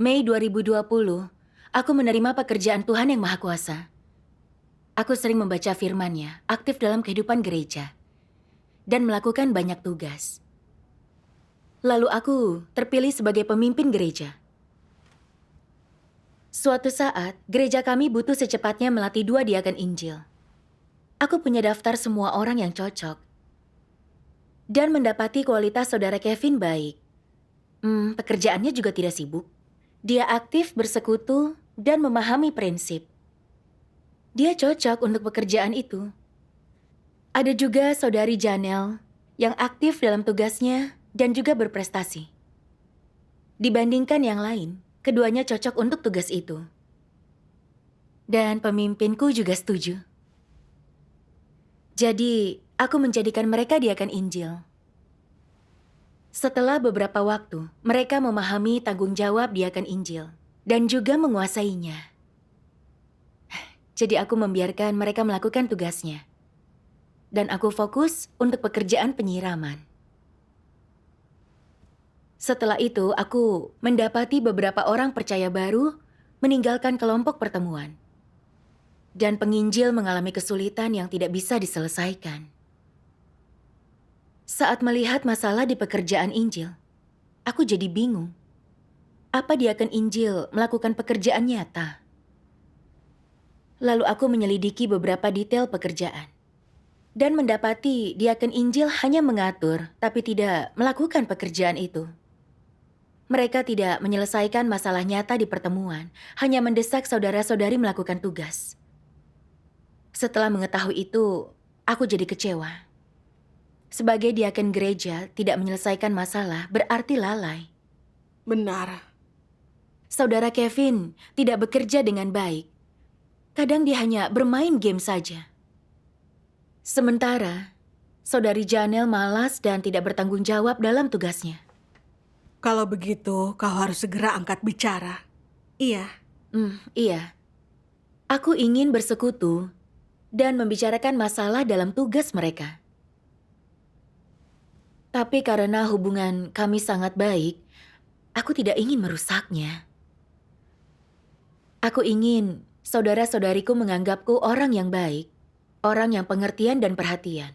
Mei 2020, aku menerima pekerjaan Tuhan yang Maha Kuasa. Aku sering membaca firman-Nya, aktif dalam kehidupan gereja, dan melakukan banyak tugas. Lalu aku terpilih sebagai pemimpin gereja. Suatu saat, gereja kami butuh secepatnya melatih 2 diaken Injil. Aku punya daftar semua orang yang cocok. Dan mendapati kualitas saudara Kevin baik. Pekerjaannya juga tidak sibuk. Dia aktif bersekutu dan memahami prinsip. Dia cocok untuk pekerjaan itu. Ada juga saudari Janelle yang aktif dalam tugasnya dan juga berprestasi. Dibandingkan yang lain, keduanya cocok untuk tugas itu. Dan pemimpinku juga setuju. Jadi, aku menjadikan mereka diaken Injil. Setelah beberapa waktu, mereka memahami tanggung jawab diaken Injil dan juga menguasainya. Jadi aku membiarkan mereka melakukan tugasnya. Dan aku fokus untuk pekerjaan penyiraman. Setelah itu, aku mendapati beberapa orang percaya baru meninggalkan kelompok pertemuan. Dan penginjil mengalami kesulitan yang tidak bisa diselesaikan. Saat melihat masalah di pekerjaan Injil, aku jadi bingung. Apa diaken Injil melakukan pekerjaan nyata? Lalu aku menyelidiki beberapa detail pekerjaan. Dan mendapati diaken Injil hanya mengatur, tapi tidak melakukan pekerjaan itu. Mereka tidak menyelesaikan masalah nyata di pertemuan, hanya mendesak saudara-saudari melakukan tugas. Setelah mengetahui itu, aku jadi kecewa. Sebagai diaken gereja, tidak menyelesaikan masalah berarti lalai. Benar. Saudara Kevin tidak bekerja dengan baik. Kadang dia hanya bermain game saja. Sementara, saudari Janelle malas dan tidak bertanggung jawab dalam tugasnya. Kalau begitu, kau harus segera angkat bicara. Iya, Iya. Aku ingin bersekutu dan membicarakan masalah dalam tugas mereka. Tapi karena hubungan kami sangat baik, aku tidak ingin merusaknya. Aku ingin saudara-saudariku menganggapku orang yang baik, orang yang pengertian dan perhatian.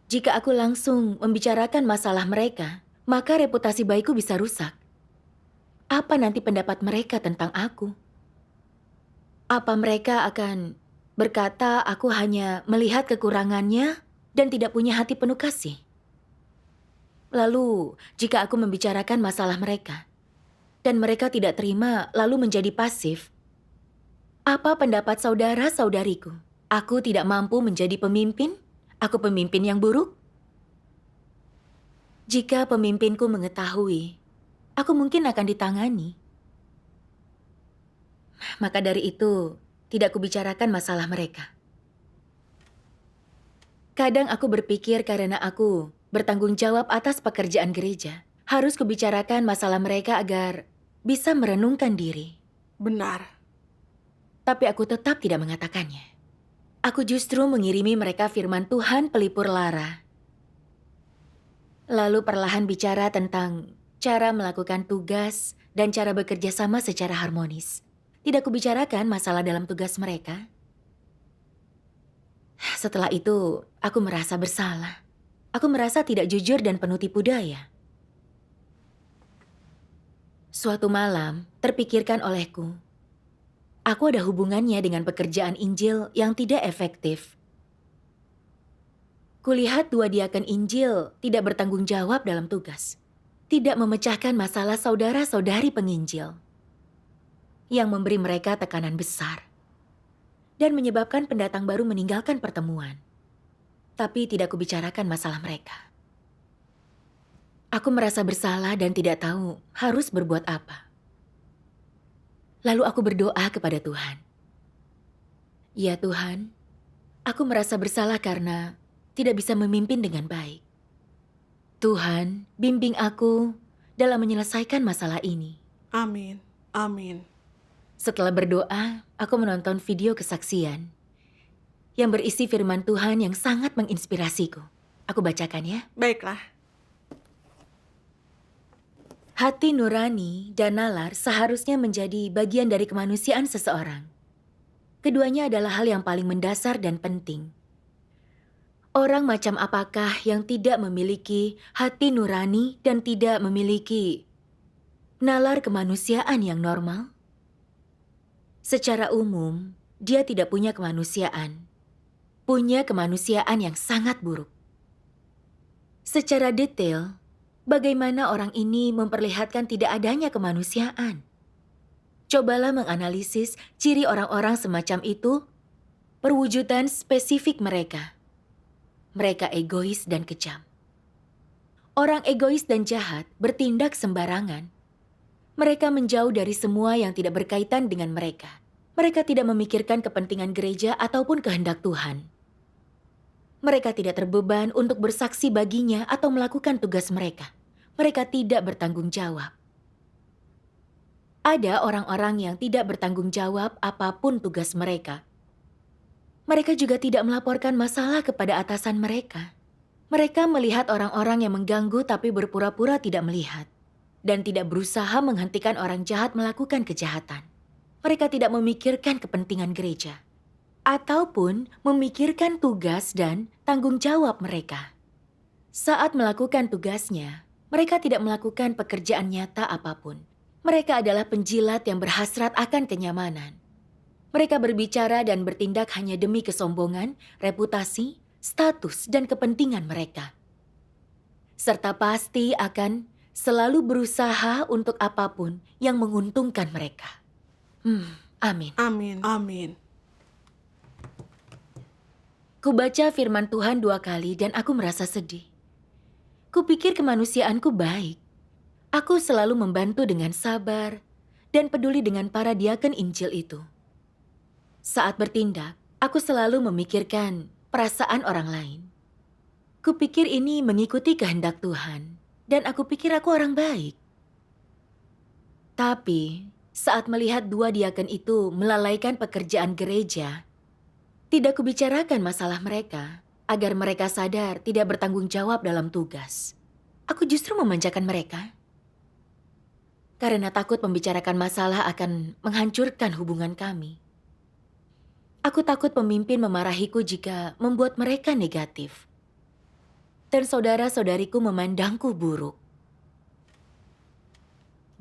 Jika aku langsung membicarakan masalah mereka, maka reputasi baikku bisa rusak. Apa nanti pendapat mereka tentang aku? Apa mereka akan berkata aku hanya melihat kekurangannya dan tidak punya hati penuh kasih? Lalu, jika aku membicarakan masalah mereka, dan mereka tidak terima lalu menjadi pasif, apa pendapat saudara-saudariku? Aku tidak mampu menjadi pemimpin? Aku pemimpin yang buruk? Jika pemimpinku mengetahui, aku mungkin akan ditangani. Maka dari itu, tidak kubicarakan masalah mereka. Kadang aku berpikir karena aku bertanggung jawab atas pekerjaan gereja, harus kubicarakan masalah mereka agar bisa merenungkan diri. benar. Tapi aku tetap tidak mengatakannya. Aku justru mengirimi mereka firman Tuhan pelipur lara. Lalu perlahan bicara tentang cara melakukan tugas dan cara bekerja sama secara harmonis. Tidak kubicarakan masalah dalam tugas mereka. Setelah itu, aku merasa bersalah. Aku merasa tidak jujur dan penuh tipu daya. Suatu malam, terpikirkan olehku, aku ada hubungannya dengan pekerjaan Injil yang tidak efektif. Kulihat 2 diaken Injil tidak bertanggung jawab dalam tugas. Tidak memecahkan masalah saudara-saudari penginjil. Yang memberi mereka tekanan besar. Dan menyebabkan pendatang baru meninggalkan pertemuan. Tapi tidak kubicarakan masalah mereka. Aku merasa bersalah dan tidak tahu harus berbuat apa. Lalu aku berdoa kepada Tuhan. Ya Tuhan, aku merasa bersalah karena tidak bisa memimpin dengan baik. Tuhan, bimbing aku dalam menyelesaikan masalah ini. Amin, amin. Setelah berdoa, aku menonton video kesaksian yang berisi firman Tuhan yang sangat menginspirasiku. Aku bacakan ya. Baiklah. Hati nurani dan nalar seharusnya menjadi bagian dari kemanusiaan seseorang. Keduanya adalah hal yang paling mendasar dan penting. Orang macam apakah yang tidak memiliki hati nurani dan tidak memiliki nalar kemanusiaan yang normal? Secara umum, dia tidak punya kemanusiaan. Punya kemanusiaan yang sangat buruk. Secara detail, bagaimana orang ini memperlihatkan tidak adanya kemanusiaan? Cobalah menganalisis ciri orang-orang semacam itu, perwujudan spesifik mereka. Mereka egois dan kejam. Orang egois dan jahat bertindak sembarangan. Mereka menjauh dari semua yang tidak berkaitan dengan mereka. Mereka tidak memikirkan kepentingan gereja ataupun kehendak Tuhan. Mereka tidak terbeban untuk bersaksi baginya atau melakukan tugas mereka. Mereka tidak bertanggung jawab. Ada orang-orang yang tidak bertanggung jawab apapun tugas mereka. Mereka juga tidak melaporkan masalah kepada atasan mereka. Mereka melihat orang-orang yang mengganggu tapi berpura-pura tidak melihat. Dan tidak berusaha menghentikan orang jahat melakukan kejahatan. Mereka tidak memikirkan kepentingan gereja. Ataupun memikirkan tugas dan tanggung jawab mereka. Saat melakukan tugasnya, mereka tidak melakukan pekerjaan nyata apapun. Mereka adalah penjilat yang berhasrat akan kenyamanan. Mereka berbicara dan bertindak hanya demi kesombongan, reputasi, status, dan kepentingan mereka. Serta pasti akan selalu berusaha untuk apapun yang menguntungkan mereka. Amin. Amin. Amin. Kubaca firman Tuhan 2 kali dan aku merasa sedih. Kupikir kemanusiaanku baik. Aku selalu membantu dengan sabar dan peduli dengan para diaken Injil itu. Saat bertindak, aku selalu memikirkan perasaan orang lain. Kupikir ini mengikuti kehendak Tuhan, dan aku pikir aku orang baik. Tapi, saat melihat 2 diaken itu melalaikan pekerjaan gereja, tidak kubicarakan masalah mereka, agar mereka sadar tidak bertanggung jawab dalam tugas. Aku justru memanjakan mereka. Karena takut membicarakan masalah akan menghancurkan hubungan kami. Aku takut pemimpin memarahiku jika membuat mereka negatif. Dan saudara-saudariku memandangku buruk.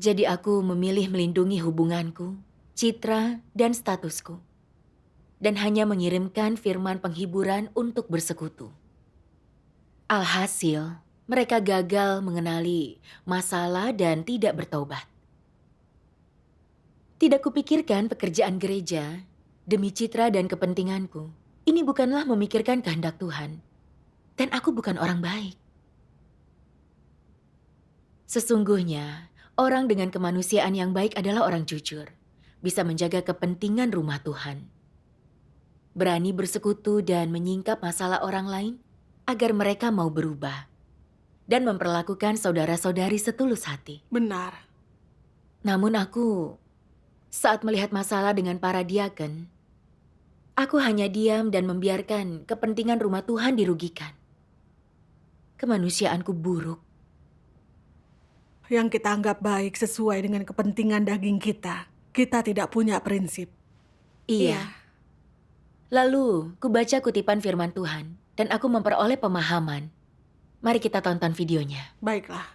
Jadi aku memilih melindungi hubunganku, citra, dan statusku. Dan hanya mengirimkan firman penghiburan untuk bersekutu. Alhasil, mereka gagal mengenali masalah dan tidak bertobat. Tidak kupikirkan pekerjaan gereja demi citra dan kepentinganku. Ini bukanlah memikirkan kehendak Tuhan. Dan aku bukan orang baik. Sesungguhnya, orang dengan kemanusiaan yang baik adalah orang jujur. Bisa menjaga kepentingan rumah Tuhan. Berani bersekutu dan menyingkap masalah orang lain agar mereka mau berubah. Dan memperlakukan saudara-saudari setulus hati. Benar. Namun aku, saat melihat masalah dengan para diaken, aku hanya diam dan membiarkan kepentingan rumah Tuhan dirugikan. Kemanusiaanku buruk. Yang kita anggap baik sesuai dengan kepentingan daging kita. Kita tidak punya prinsip. Iya. Lalu, kubaca kutipan firman Tuhan, dan aku memperoleh pemahaman. Mari kita tonton videonya. Baiklah.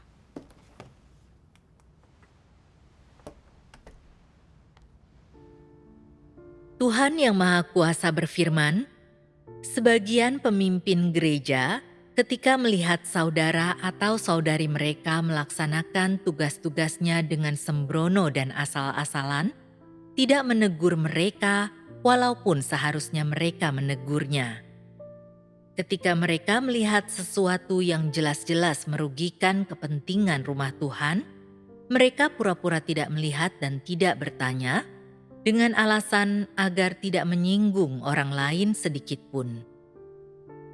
Tuhan Yang Maha Kuasa berfirman, sebagian pemimpin gereja ketika melihat saudara atau saudari mereka melaksanakan tugas-tugasnya dengan sembrono dan asal-asalan, tidak menegur mereka walaupun seharusnya mereka menegurnya. Ketika mereka melihat sesuatu yang jelas-jelas merugikan kepentingan rumah Tuhan, mereka pura-pura tidak melihat dan tidak bertanya, dengan alasan agar tidak menyinggung orang lain sedikit pun.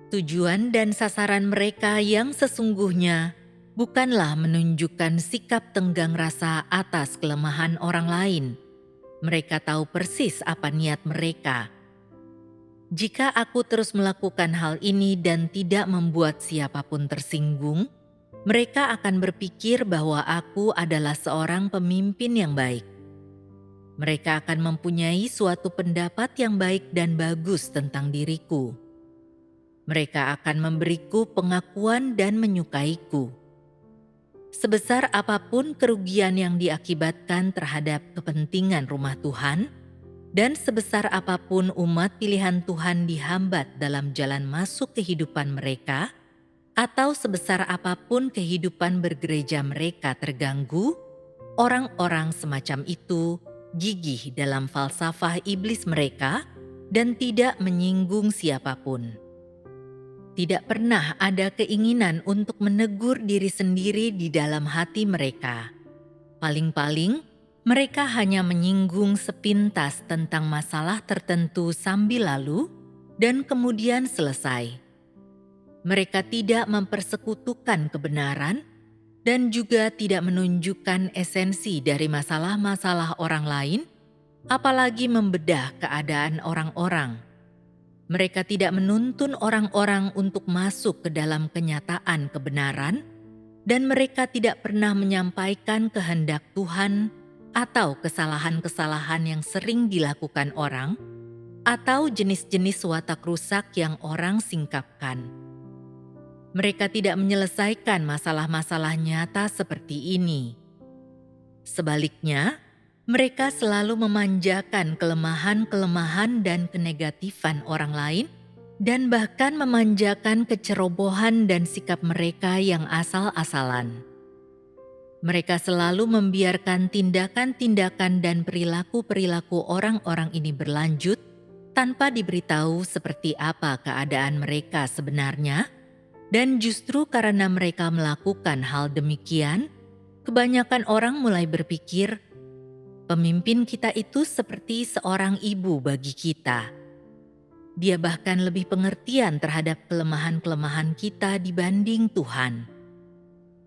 Tujuan dan sasaran mereka yang sesungguhnya bukanlah menunjukkan sikap tenggang rasa atas kelemahan orang lain. Mereka tahu persis apa niat mereka. Jika aku terus melakukan hal ini dan tidak membuat siapapun tersinggung, Mereka akan berpikir bahwa aku adalah seorang pemimpin yang baik. Mereka akan mempunyai suatu pendapat yang baik dan bagus tentang diriku. Mereka akan memberiku pengakuan dan menyukaiku. Sebesar apapun kerugian yang diakibatkan terhadap kepentingan rumah Tuhan, dan sebesar apapun umat pilihan Tuhan dihambat dalam jalan masuk kehidupan mereka, atau sebesar apapun kehidupan bergereja mereka terganggu, orang-orang semacam itu gigih dalam falsafah iblis mereka dan tidak menyinggung siapapun. Tidak pernah ada keinginan untuk menegur diri sendiri di dalam hati mereka. Paling-paling, mereka hanya menyinggung sepintas tentang masalah tertentu sambil lalu dan kemudian selesai. Mereka tidak mempersekutukan kebenaran dan juga tidak menunjukkan esensi dari masalah-masalah orang lain, apalagi membedah keadaan orang-orang. Mereka tidak menuntun orang-orang untuk masuk ke dalam kenyataan kebenaran, dan mereka tidak pernah menyampaikan kehendak Tuhan atau kesalahan-kesalahan yang sering dilakukan orang, atau jenis-jenis watak rusak yang orang singkapkan. Mereka tidak menyelesaikan masalah-masalah nyata seperti ini. Sebaliknya, mereka selalu memanjakan kelemahan-kelemahan dan kenegatifan orang lain, dan bahkan memanjakan kecerobohan dan sikap mereka yang asal-asalan. Mereka selalu membiarkan tindakan-tindakan dan perilaku-perilaku orang-orang ini berlanjut tanpa diberitahu seperti apa keadaan mereka sebenarnya, dan justru karena mereka melakukan hal demikian, kebanyakan orang mulai berpikir, pemimpin kita itu seperti seorang ibu bagi kita. Dia bahkan lebih pengertian terhadap kelemahan-kelemahan kita dibanding Tuhan.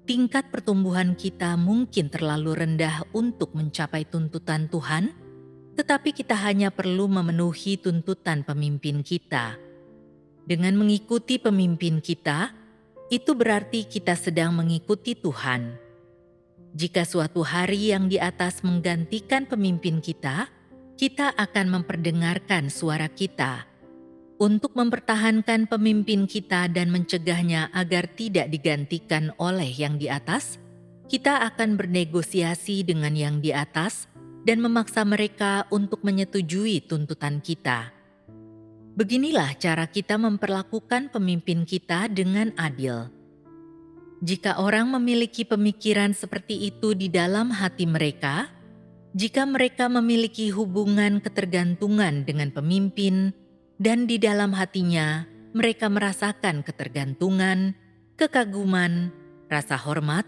Tingkat pertumbuhan kita mungkin terlalu rendah untuk mencapai tuntutan Tuhan, tetapi kita hanya perlu memenuhi tuntutan pemimpin kita. Dengan mengikuti pemimpin kita, itu berarti kita sedang mengikuti Tuhan. Jika suatu hari yang di atas menggantikan pemimpin kita, kita akan memperdengarkan suara kita untuk mempertahankan pemimpin kita dan mencegahnya agar tidak digantikan oleh yang di atas. Kita akan bernegosiasi dengan yang di atas dan memaksa mereka untuk menyetujui tuntutan kita. Beginilah cara kita memperlakukan pemimpin kita dengan adil. Jika orang memiliki pemikiran seperti itu di dalam hati mereka, jika mereka memiliki hubungan ketergantungan dengan pemimpin, dan di dalam hatinya mereka merasakan ketergantungan, kekaguman, rasa hormat,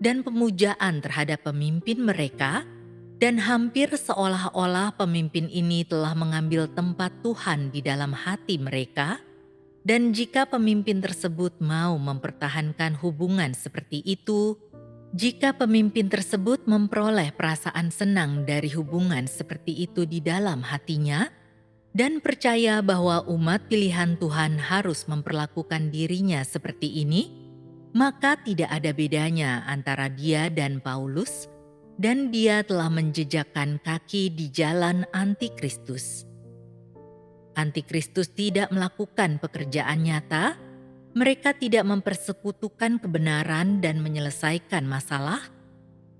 dan pemujaan terhadap pemimpin mereka, dan hampir seolah-olah pemimpin ini telah mengambil tempat Tuhan di dalam hati mereka, dan jika pemimpin tersebut mau mempertahankan hubungan seperti itu, jika pemimpin tersebut memperoleh perasaan senang dari hubungan seperti itu di dalam hatinya, dan percaya bahwa umat pilihan Tuhan harus memperlakukan dirinya seperti ini, maka tidak ada bedanya antara dia dan Paulus, dan dia telah menjejakkan kaki di jalan antikristus. Antikristus tidak melakukan pekerjaan nyata, mereka tidak mempersekutukan kebenaran dan menyelesaikan masalah,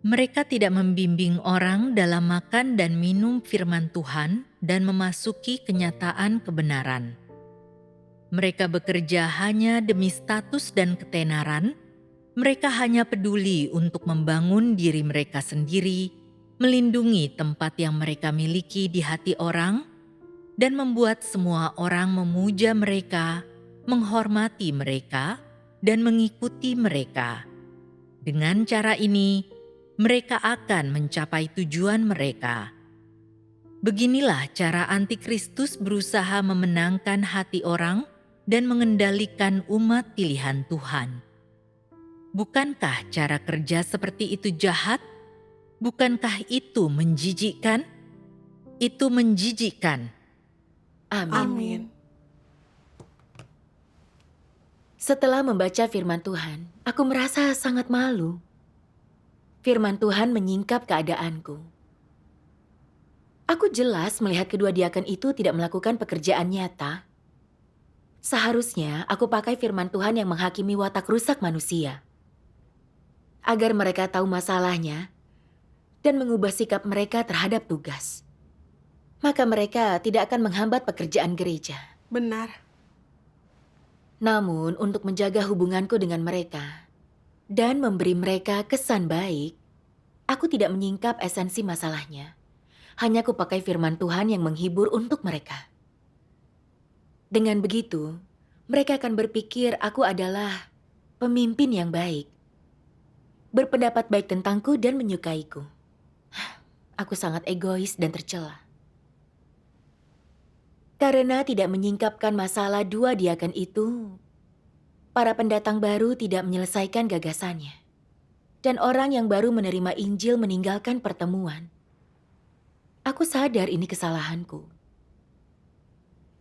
mereka tidak membimbing orang dalam makan dan minum firman Tuhan dan memasuki kenyataan kebenaran. Mereka bekerja hanya demi status dan ketenaran. Mereka hanya peduli untuk membangun diri mereka sendiri, melindungi tempat yang mereka miliki di hati orang, dan membuat semua orang memuja mereka, menghormati mereka, dan mengikuti mereka. Dengan cara ini, mereka akan mencapai tujuan mereka. Beginilah cara antikristus berusaha memenangkan hati orang dan mengendalikan umat pilihan Tuhan. Bukankah cara kerja seperti itu jahat? Bukankah itu menjijikkan? Itu menjijikkan. Amin. Amin. Setelah membaca firman Tuhan, aku merasa sangat malu. Firman Tuhan menyingkap keadaanku. Aku jelas melihat kedua diaken itu tidak melakukan pekerjaan nyata. Seharusnya aku pakai firman Tuhan yang menghakimi watak rusak manusia. Agar mereka tahu masalahnya dan mengubah sikap mereka terhadap tugas. Maka mereka tidak akan menghambat pekerjaan gereja. Benar. Namun untuk menjaga hubunganku dengan mereka dan memberi mereka kesan baik, aku tidak menyingkap esensi masalahnya. Hanya aku pakai firman Tuhan yang menghibur untuk mereka. Dengan begitu, mereka akan berpikir aku adalah pemimpin yang baik. Berpendapat baik tentangku dan menyukaiku. Aku sangat egois dan tercela. Karena tidak menyingkapkan masalah dua diaken itu, para pendatang baru tidak menyelesaikan gagasannya. Dan orang yang baru menerima Injil meninggalkan pertemuan. Aku sadar ini kesalahanku.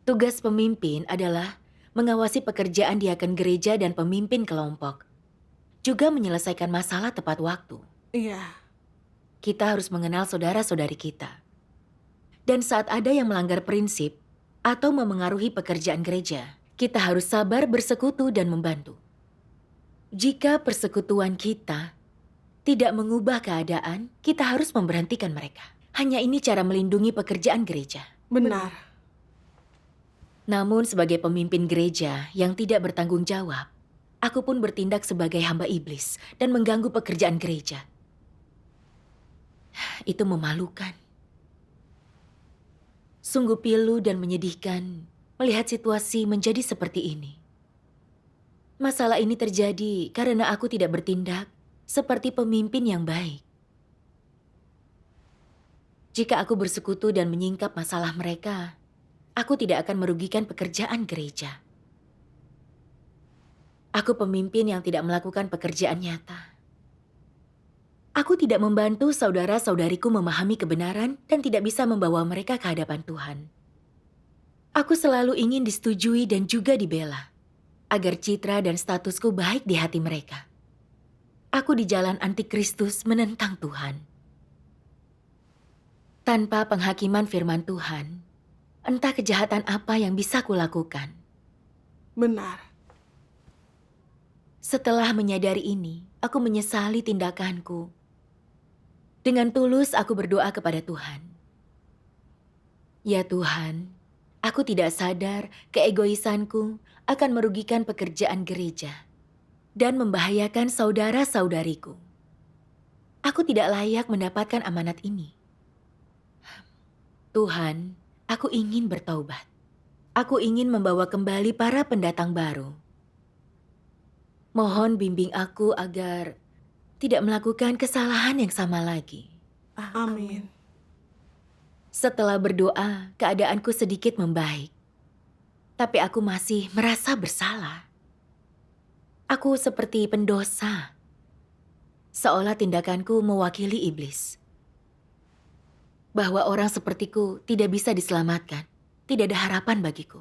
Tugas pemimpin adalah mengawasi pekerjaan diaken gereja dan pemimpin kelompok. Juga menyelesaikan masalah tepat waktu. Iya. Kita harus mengenal saudara-saudari kita. Dan saat ada yang melanggar prinsip atau memengaruhi pekerjaan gereja, kita harus sabar bersekutu dan membantu. Jika persekutuan kita tidak mengubah keadaan, kita harus memberhentikan mereka. Hanya ini cara melindungi pekerjaan gereja. Benar. Namun sebagai pemimpin gereja yang tidak bertanggung jawab, aku pun bertindak sebagai hamba iblis dan mengganggu pekerjaan gereja. Itu memalukan. Sungguh pilu dan menyedihkan melihat situasi menjadi seperti ini. Masalah ini terjadi karena aku tidak bertindak seperti pemimpin yang baik. Jika aku bersekutu dan menyingkap masalah mereka, aku tidak akan merugikan pekerjaan gereja. Aku pemimpin yang tidak melakukan pekerjaan nyata. Aku tidak membantu saudara-saudariku memahami kebenaran dan tidak bisa membawa mereka ke hadapan Tuhan. Aku selalu ingin disetujui dan juga dibela, agar citra dan statusku baik di hati mereka. Aku di jalan antikristus menentang Tuhan. Tanpa penghakiman firman Tuhan, entah kejahatan apa yang bisa kulakukan. Benar. Setelah menyadari ini, aku menyesali tindakanku. Dengan tulus aku berdoa kepada Tuhan. Ya Tuhan, aku tidak sadar keegoisanku akan merugikan pekerjaan gereja dan membahayakan saudara-saudariku. Aku tidak layak mendapatkan amanat ini. Tuhan, aku ingin bertaubat. Aku ingin membawa kembali para pendatang baru. Mohon bimbing aku agar tidak melakukan kesalahan yang sama lagi. Amin. Setelah berdoa, keadaanku sedikit membaik. Tapi aku masih merasa bersalah. Aku seperti pendosa. Seolah tindakanku mewakili iblis. Bahwa orang sepertiku tidak bisa diselamatkan. Tidak ada harapan bagiku.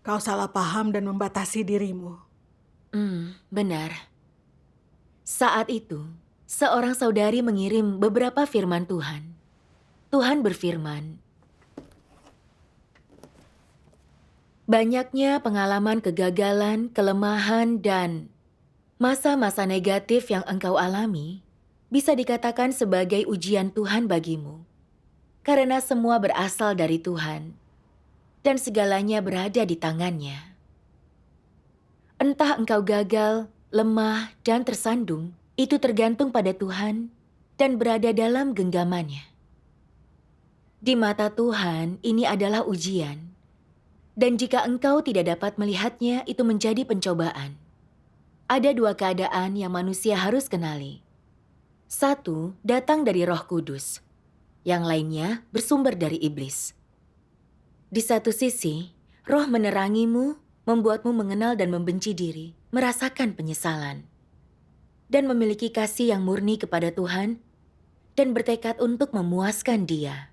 Kau salah paham dan membatasi dirimu. Benar. Saat itu, seorang saudari mengirim beberapa firman Tuhan. Tuhan berfirman, banyaknya pengalaman kegagalan, kelemahan, dan masa-masa negatif yang engkau alami bisa dikatakan sebagai ujian Tuhan bagimu. Karena semua berasal dari Tuhan, dan segalanya berada di tangannya. Entah engkau gagal, lemah, dan tersandung, itu tergantung pada Tuhan dan berada dalam genggamannya. Di mata Tuhan, ini adalah ujian. Dan jika engkau tidak dapat melihatnya, itu menjadi pencobaan. Ada dua keadaan yang manusia harus kenali. Satu, datang dari Roh Kudus. Yang lainnya bersumber dari iblis. Di satu sisi, Roh menerangimu, membuatmu mengenal dan membenci diri, merasakan penyesalan, dan memiliki kasih yang murni kepada Tuhan, dan bertekad untuk memuaskan Dia.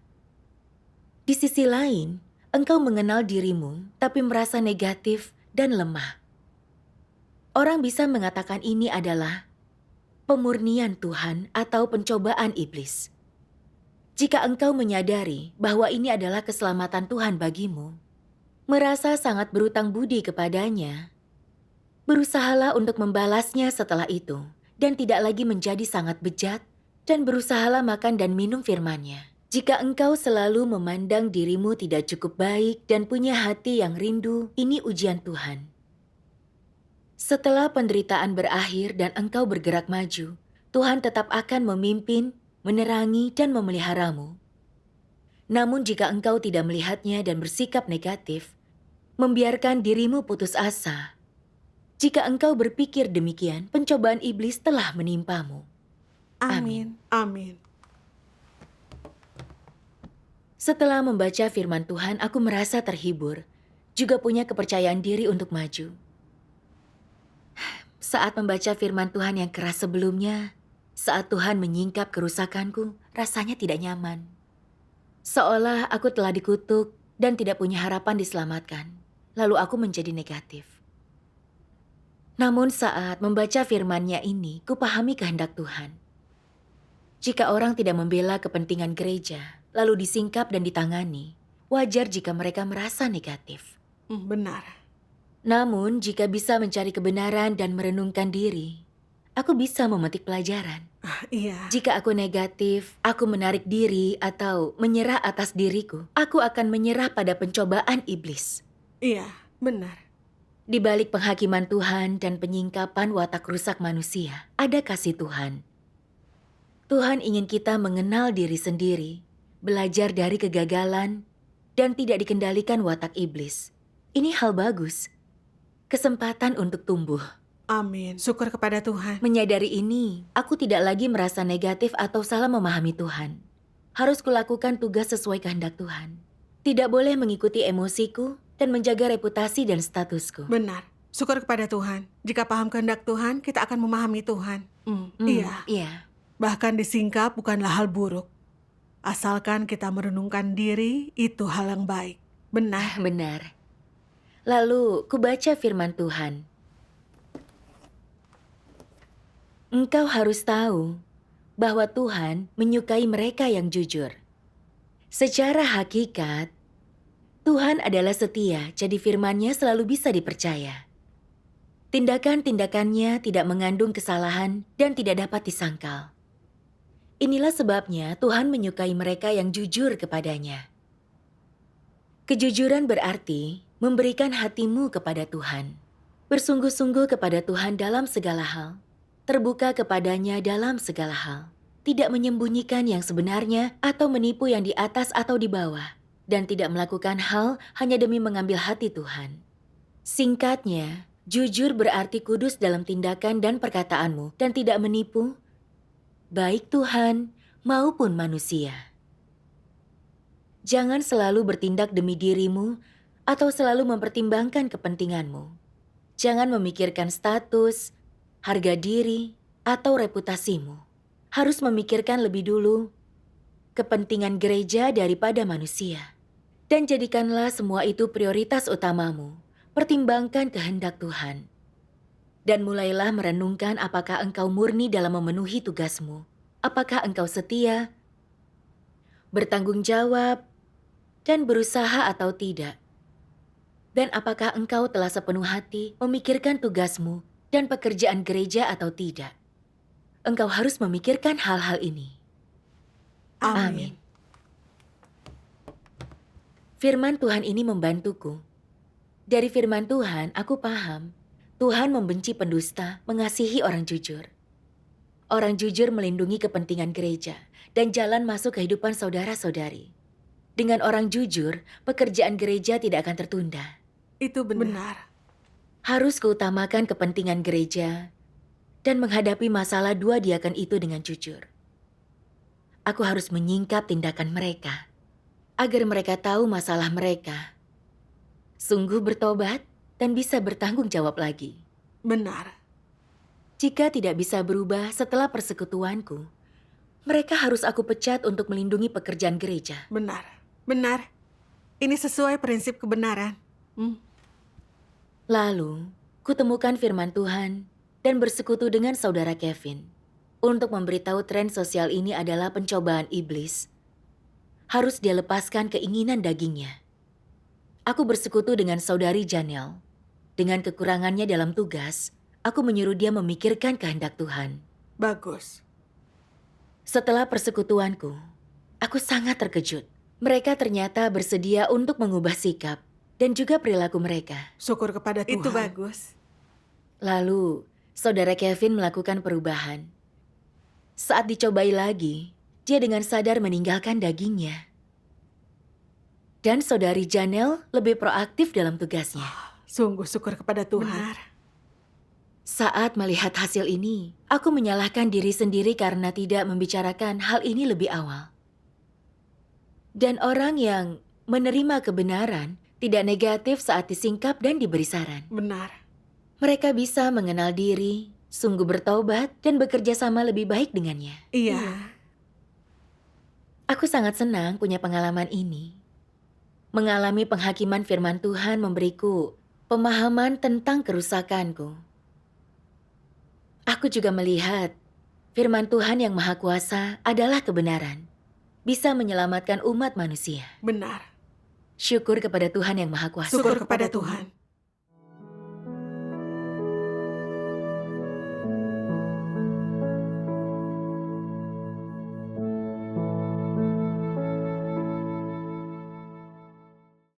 Di sisi lain, engkau mengenal dirimu, tapi merasa negatif dan lemah. Orang bisa mengatakan ini adalah pemurnian Tuhan atau pencobaan iblis. Jika engkau menyadari bahwa ini adalah keselamatan Tuhan bagimu, merasa sangat berutang budi kepadanya, berusahalah untuk membalasnya setelah itu, dan tidak lagi menjadi sangat bejat, dan berusahalah makan dan minum firman-Nya. Jika engkau selalu memandang dirimu tidak cukup baik dan punya hati yang rindu, ini ujian Tuhan. Setelah penderitaan berakhir dan engkau bergerak maju, Tuhan tetap akan memimpin, menerangi, dan memeliharamu. Namun jika engkau tidak melihatnya dan bersikap negatif, membiarkan dirimu putus asa, jika engkau berpikir demikian, pencobaan iblis telah menimpamu. Amin. Amin. Setelah membaca firman Tuhan, aku merasa terhibur, juga punya kepercayaan diri untuk maju. Saat membaca firman Tuhan yang keras sebelumnya, saat Tuhan menyingkap kerusakanku, rasanya tidak nyaman. Seolah aku telah dikutuk dan tidak punya harapan diselamatkan. Lalu aku menjadi negatif. Namun saat membaca firman-Nya ini, kupahami kehendak Tuhan. Jika orang tidak membela kepentingan gereja, lalu disingkap dan ditangani, wajar jika mereka merasa negatif. Benar. Namun, jika bisa mencari kebenaran dan merenungkan diri, aku bisa memetik pelajaran. Iya. Jika aku negatif, aku menarik diri atau menyerah atas diriku, aku akan menyerah pada pencobaan iblis. Iya, benar. Di balik penghakiman Tuhan dan penyingkapan watak rusak manusia, ada kasih Tuhan. Tuhan ingin kita mengenal diri sendiri, belajar dari kegagalan, dan tidak dikendalikan watak iblis. Ini hal bagus. Kesempatan untuk tumbuh. Amin. Syukur kepada Tuhan. Menyadari ini, aku tidak lagi merasa negatif atau salah memahami Tuhan. Harus kulakukan tugas sesuai kehendak Tuhan. Tidak boleh mengikuti emosiku dan menjaga reputasi dan statusku. Benar. Syukur kepada Tuhan. Jika paham kehendak Tuhan, kita akan memahami Tuhan. Iya. Iya. Bahkan disingkap bukanlah hal buruk. Asalkan kita merenungkan diri, itu hal yang baik. Benar. Benar. Lalu, kubaca firman Tuhan. Engkau harus tahu bahwa Tuhan menyukai mereka yang jujur. Secara hakikat, Tuhan adalah setia, jadi firman-Nya selalu bisa dipercaya. Tindakan-tindakannya tidak mengandung kesalahan dan tidak dapat disangkal. Inilah sebabnya Tuhan menyukai mereka yang jujur kepadanya. Kejujuran berarti memberikan hatimu kepada Tuhan, bersungguh-sungguh kepada Tuhan dalam segala hal, terbuka kepadanya dalam segala hal, tidak menyembunyikan yang sebenarnya atau menipu yang di atas atau di bawah, dan tidak melakukan hal hanya demi mengambil hati Tuhan. Singkatnya, jujur berarti kudus dalam tindakan dan perkataanmu dan tidak menipu, baik Tuhan maupun manusia. Jangan selalu bertindak demi dirimu atau selalu mempertimbangkan kepentinganmu. Jangan memikirkan status, harga diri, atau reputasimu. Harus memikirkan lebih dulu kepentingan gereja daripada manusia. Dan jadikanlah semua itu prioritas utamamu. Pertimbangkan kehendak Tuhan. Dan mulailah merenungkan apakah engkau murni dalam memenuhi tugasmu. Apakah engkau setia, bertanggung jawab, dan berusaha atau tidak. Dan apakah engkau telah sepenuh hati memikirkan tugasmu dan pekerjaan gereja atau tidak. Engkau harus memikirkan hal-hal ini. Amin. Firman Tuhan ini membantuku. Dari firman Tuhan, aku paham Tuhan membenci pendusta, mengasihi orang jujur. Orang jujur melindungi kepentingan gereja dan jalan masuk kehidupan saudara-saudari. Dengan orang jujur, pekerjaan gereja tidak akan tertunda. Itu benar. Harus keutamakan kepentingan gereja dan menghadapi masalah dua diaken itu dengan jujur. Aku harus menyingkap tindakan mereka agar mereka tahu masalah mereka. Sungguh bertobat dan bisa bertanggung jawab lagi. Benar. Jika tidak bisa berubah setelah persekutuanku, mereka harus aku pecat untuk melindungi pekerjaan gereja. Benar. Benar. Ini sesuai prinsip kebenaran. Lalu, kutemukan firman Tuhan dan bersekutu dengan saudara Kevin untuk memberitahu tren sosial ini adalah pencobaan iblis. Harus dia lepaskan keinginan dagingnya. Aku bersekutu dengan saudari Janelle. Dengan kekurangannya dalam tugas, aku menyuruh dia memikirkan kehendak Tuhan. Bagus. Setelah persekutuanku, aku sangat terkejut. Mereka ternyata bersedia untuk mengubah sikap dan juga perilaku mereka. Syukur kepada Tuhan. Itu bagus. Lalu, saudara Kevin melakukan perubahan. Saat dicobai lagi, dia dengan sadar meninggalkan dagingnya. Dan saudari Janelle lebih proaktif dalam tugasnya. Sungguh syukur kepada Tuhan. Benar. Saat melihat hasil ini, aku menyalahkan diri sendiri karena tidak membicarakan hal ini lebih awal. Dan orang yang menerima kebenaran tidak negatif saat disingkap dan diberi saran. Benar. Mereka bisa mengenal diri, sungguh bertobat, dan bekerja sama lebih baik dengannya. Iya. Aku sangat senang punya pengalaman ini. Mengalami penghakiman firman Tuhan memberiku pemahaman tentang kerusakanku. Aku juga melihat firman Tuhan yang Maha Kuasa adalah kebenaran. Bisa menyelamatkan umat manusia. Benar. Syukur kepada Tuhan yang Maha Kuasa. Syukur kepada Tuhan.